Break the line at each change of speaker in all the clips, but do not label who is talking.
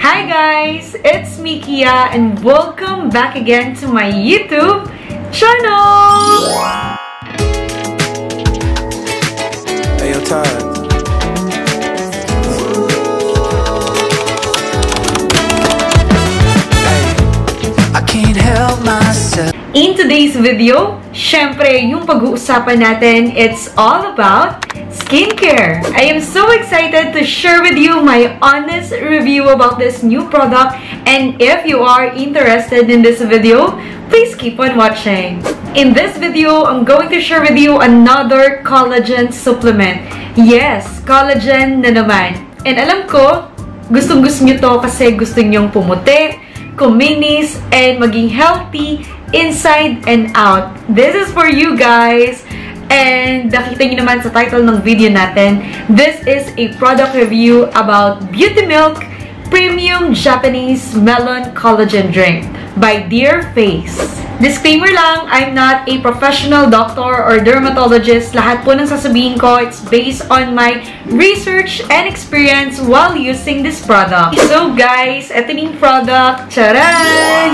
Hi guys! It's me, Kia, and welcome back again to my YouTube channel!
Hey, yo, Todd. I can't help myself.
In today's video, syempre, yung pag-uusapan natin, it's all about skincare. I am so excited to share with you my honest review about this new product, and if you are interested in this video, please keep on watching. In this video, I'm going to share with you another collagen supplement. Yes, collagen na naman. And alam ko, gustong-gusto nyo to kasi gusto nyong pumuti, kuminis, and maging healthy inside and out. This is for you guys. And nakita nyo naman sa title ng video natin, this is a product review about Beauty Milk Premium Japanese Melon Collagen Drink by Dear Face. Disclaimer lang, I'm not a professional doctor or dermatologist. Lahat po ng sasabihin ko, it's based on my research and experience while using this product. So guys, ito yung product. Charan!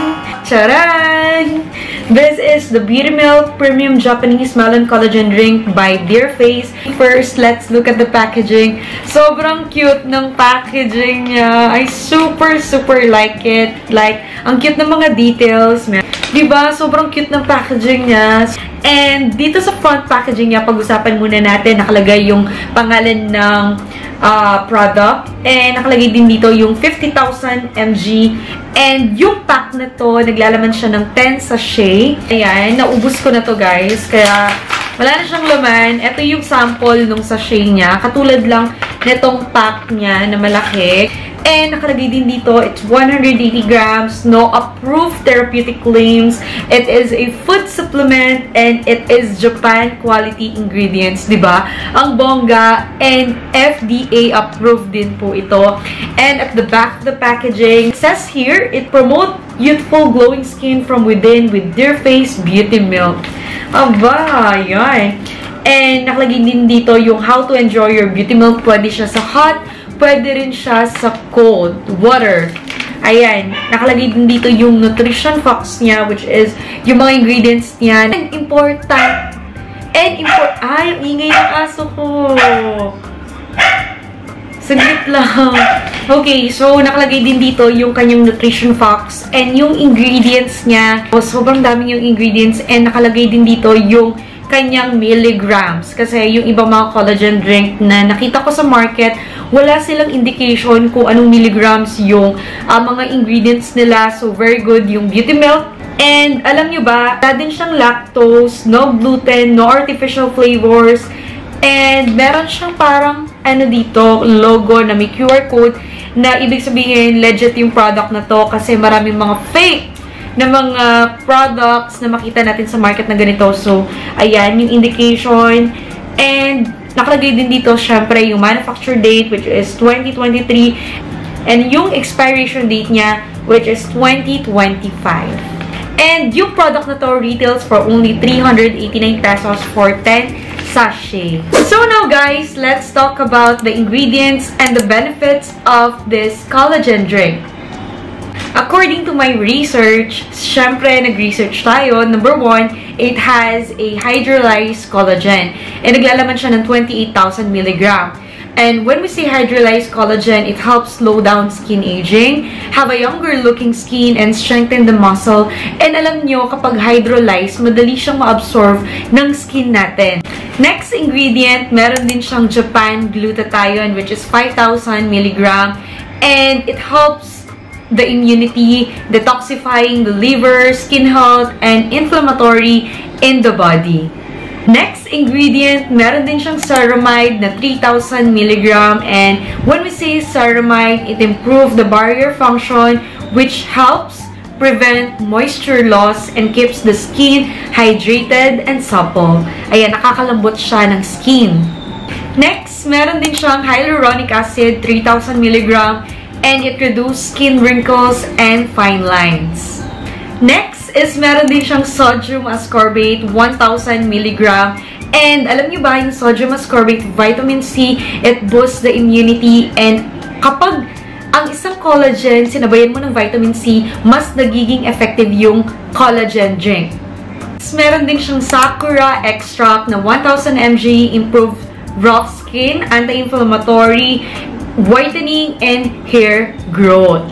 Charan! This is the Beauty Milk Premium Japanese Melon Collagen Drink by Dear Face. First, let's look at the packaging. Sobrang cute ng packaging niya. I super like it. Like, ang cute ng mga details. Diba? Sobrang cute ng packaging niya. And dito sa front packaging niya, pag-usapan muna natin, nakalagay yung pangalan ng product. And nakalagay din dito yung 50,000 mg. And yung pack na to, naglalaman siya ng 10 sachet. Ayan, naubos ko na to guys. Kaya wala na siyang laman. Ito yung sample ng sachet niya. Katulad lang netong pack niya na malaki. And nakalagay din dito, it's 180 grams, no approved therapeutic claims. It is a food supplement and it is Japan quality ingredients, diba? Ang bongga, and FDA approved din po ito. And at the back of the packaging, it says here, it promotes youthful glowing skin from within with Dear Face Beauty Milk. Aba, yan. And nakalagay din dito yung how to enjoy your beauty milk. Pwede siya sa hot, pwede rin siya sa cold water. Ayan. Nakalagay din dito yung nutrition facts niya, which is yung mga ingredients niya. And important. Ay, ang ingay ng aso ko. Saglit lang. Okay, so nakalagay din dito yung kanyang nutrition facts and yung ingredients niya. Sobrang daming yung ingredients and nakalagay din dito yung kanyang milligrams. Kasi yung ibang mga collagen drink na nakita ko sa market, wala silang indication kung anong milligrams yung mga ingredients nila. So, very good yung Beauty Milk. And alam nyo ba, wala din siyang lactose, no gluten, no artificial flavors. And meron siyang parang dito, logo na may QR code na ibig sabihin legit yung product na to kasi maraming mga fake na mga products na makita natin sa market na ganito. So, ayan, yung indication. And, nakalagay din dito, syempre, yung manufacture date, which is 2023. And yung expiration date niya, which is 2025. And yung product na to retails for only 389 pesos for 10 sachet. So now guys, let's talk about the ingredients and the benefits of this collagen drink. According to my research, syempre, nag-research tayo. Number 1, it has a hydrolyzed collagen. And naglalaman siya ng 28,000 mg. And when we say hydrolyzed collagen, it helps slow down skin aging, have a younger looking skin, and strengthen the muscle. And alam nyo, kapag hydrolyzed, madali siyang ma-absorb ng skin natin. Next ingredient, meron din siyang Japan glutathione, which is 5,000 mg. And it helps the immunity, detoxifying the liver, skin health, and inflammatory in the body. Next ingredient, meron din siyang ceramide na 3,000 mg. And when we say ceramide, it improves the barrier function, which helps prevent moisture loss and keeps the skin hydrated and supple. Ayan, nakakalambot siya ng skin. Next, meron din siyang hyaluronic acid, 3,000 mg. And it reduces skin wrinkles and fine lines. Next is meron din siyang sodium ascorbate, 1,000 mg. And alam niyo ba yung sodium ascorbate, vitamin C, it boosts the immunity. And kapag ang isang collagen, sinabayan mo ng vitamin C, mas nagiging effective yung collagen drink. Meron din siyang Sakura extract na 1000 mg, improve rough skin, anti-inflammatory, whitening, and hair growth.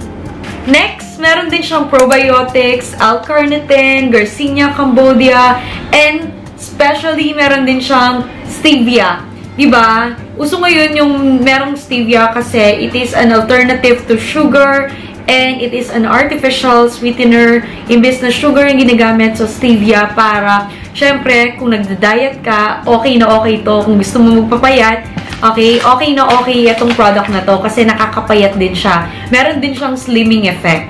Next, meron din siyang probiotics, L-carnitine, Garcinia cambodia, and especially meron din siyang stevia. Diba? Uso ngayon yung merong stevia kasi it is an alternative to sugar and it is an artificial sweetener. Imbes na sugar yung ginagamit, so stevia para, syempre, kung nagda-diet ka, okay na okay to. Kung gusto mo magpapayat, okay na okay itong product na to kasi nakakapayat din siya. Meron din siyang slimming effect.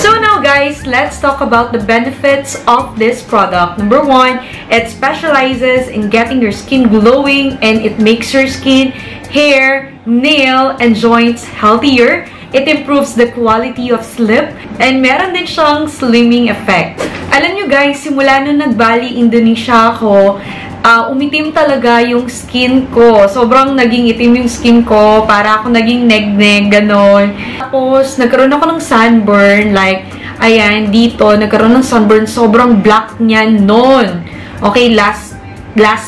So now guys, let's talk about the benefits of this product. Number 1, it specializes in getting your skin glowing and it makes your skin, hair, nail, and joints healthier. It improves the quality of sleep and meron din siyang slimming effect. Alam nyo guys, simula nung nag-Bali, Indonesia ako, umitim talaga yung skin ko. Sobrang naging itim yung skin ko. Para ako naging neg-neg, ganon. Tapos, nagkaroon ako ng sunburn. Like, ayan, dito, nagkaroon ng sunburn. Sobrang black niya noon. Okay, last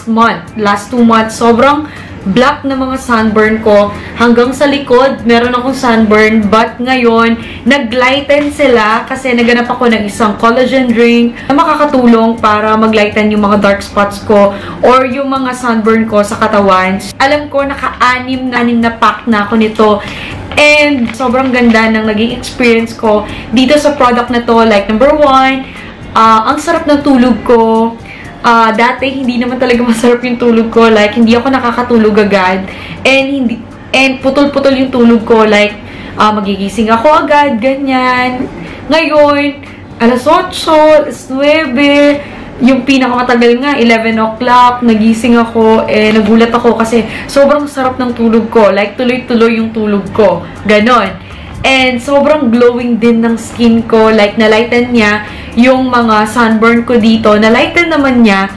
month. Last 2 months. Sobrang black na mga sunburn ko. Hanggang sa likod, meron akong sunburn. But ngayon, nag-lighten sila kasi naganap ako ng isang collagen drink na makakatulong para mag-lighten yung mga dark spots ko or yung mga sunburn ko sa katawan. Alam ko, naka-anim na pack na ako nito. And sobrang ganda ng naging experience ko dito sa product na to. Like, number 1, ang sarap ng tulog ko. Dati, hindi naman talaga masarap yung tulog ko. Like, hindi ako nakakatulog agad. And putol-putol yung tulog ko. Like, magigising ako agad, ganyan. Ngayon, alas 8, alas 9, yung pinakamatagal nga, 11 o'clock, nagising ako, nagulat ako kasi sobrang sarap ng tulog ko. Like, tuloy-tuloy yung tulog ko. Ganon. And sobrang glowing din ng skin ko. Like, na-lighten niya yung mga sunburn ko dito. Na-lighten naman niya.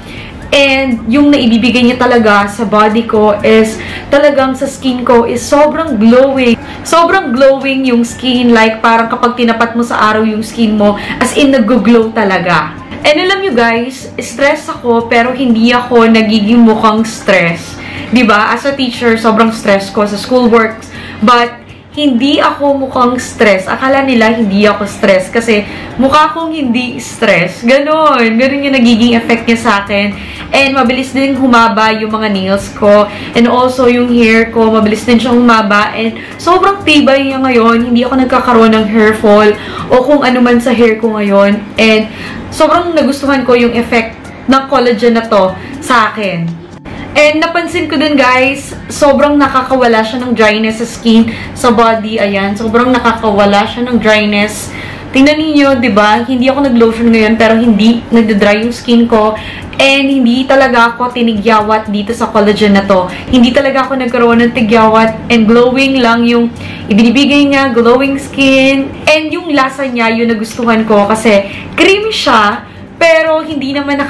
And yung naibibigay niya talaga sa body ko is talagang sa skin ko is sobrang glowing. Sobrang glowing yung skin. Like, parang kapag tinapat mo sa araw yung skin mo, as in, nag-glow talaga. And alam nyo guys, stress ako pero hindi ako nagiging mukhang stress. Diba? As a teacher, sobrang stress ko sa schoolwork. But, hindi ako mukhang stress. Akala nila hindi ako stress kasi mukha akong hindi stress. Ganon. Ganon yung nagiging effect niya sa akin. And mabilis din humaba yung mga nails ko. And also yung hair ko, mabilis din siyang humaba. And sobrang tibay niya ngayon. Hindi ako nagkakaroon ng hair fall o kung ano man sa hair ko ngayon. And sobrang nagustuhan ko yung effect ng collagen na to sa akin. And napansin ko din guys, sobrang nakakawala siya ng dryness sa skin, sa body. Ayan, sobrang nakakawala siya ng dryness. Tingnan niyo, 'di ba? Hindi ako nag-lotion ngayon pero hindi nagda-dry yung skin ko. And hindi talaga ako tinigyawat dito sa collagen na to. Hindi talaga ako nagkaroon ng tigyawat and glowing lang yung ibinibigay niya, glowing skin. And yung lasa niya, yung nagustuhan ko kasi creamy siya, pero hindi naman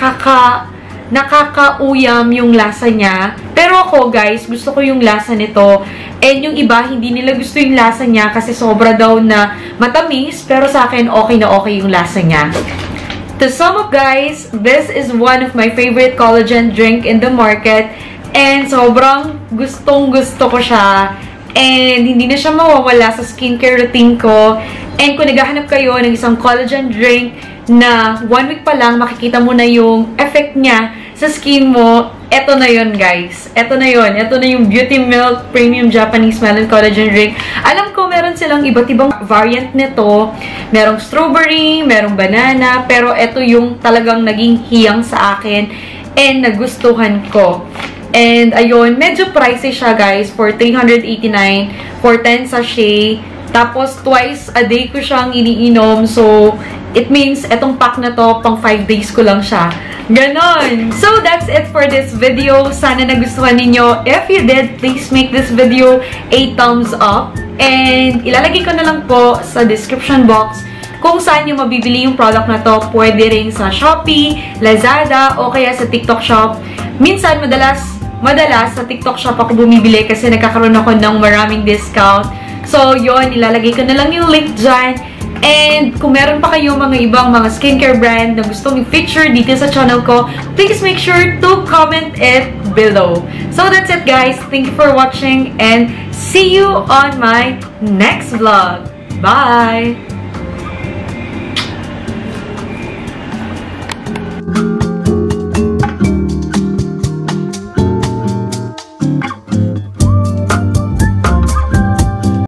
nakakauyam yung lasa niya. Pero ako guys, gusto ko yung lasa nito. And yung iba, hindi nila gusto yung lasa niya kasi sobra daw na matamis. Pero sa akin, okay na okay yung lasa niya. To sum up guys, this is one of my favorite collagen drink in the market. And sobrang gustong-gusto ko siya. And hindi na siya mawawala sa skincare routine ko. And kung naghahanap kayo ng isang collagen drink na 1 week pa lang, makikita mo na yung effect niya sa skin mo, eto na yun guys. Eto na yun. Eto na yung Beauty Milk Premium Japanese Melon Collagen Drink. Alam ko meron silang iba't ibang variant nito. Merong strawberry, merong banana, pero eto yung talagang naging hiyang sa akin and nagustuhan ko. And ayun, medyo pricey siya guys for 389 for 10 sachet. Tapos twice a day ko siyang iniinom. So it means etong pack na to pang 5 days ko lang siya. Ganon! So that's it for this video. Sana nagustuhan ninyo. If you did, please make this video a thumbs up. And ilalagay ko na lang po sa description box kung saan yung mabibili yung product na to. Pwede rin sa Shopee, Lazada, o kaya sa TikTok Shop. Minsan, madalas sa TikTok Shop ako bumibili kasi nagkakaroon ako ng maraming discount. So, yun, ilalagay ko na lang yung link dyan. And kung meron pa kayo mga ibang mga skincare brand na gustong i-feature dito sa channel ko, please make sure to comment it below. So that's it guys. Thank you for watching and see you on my next vlog. Bye!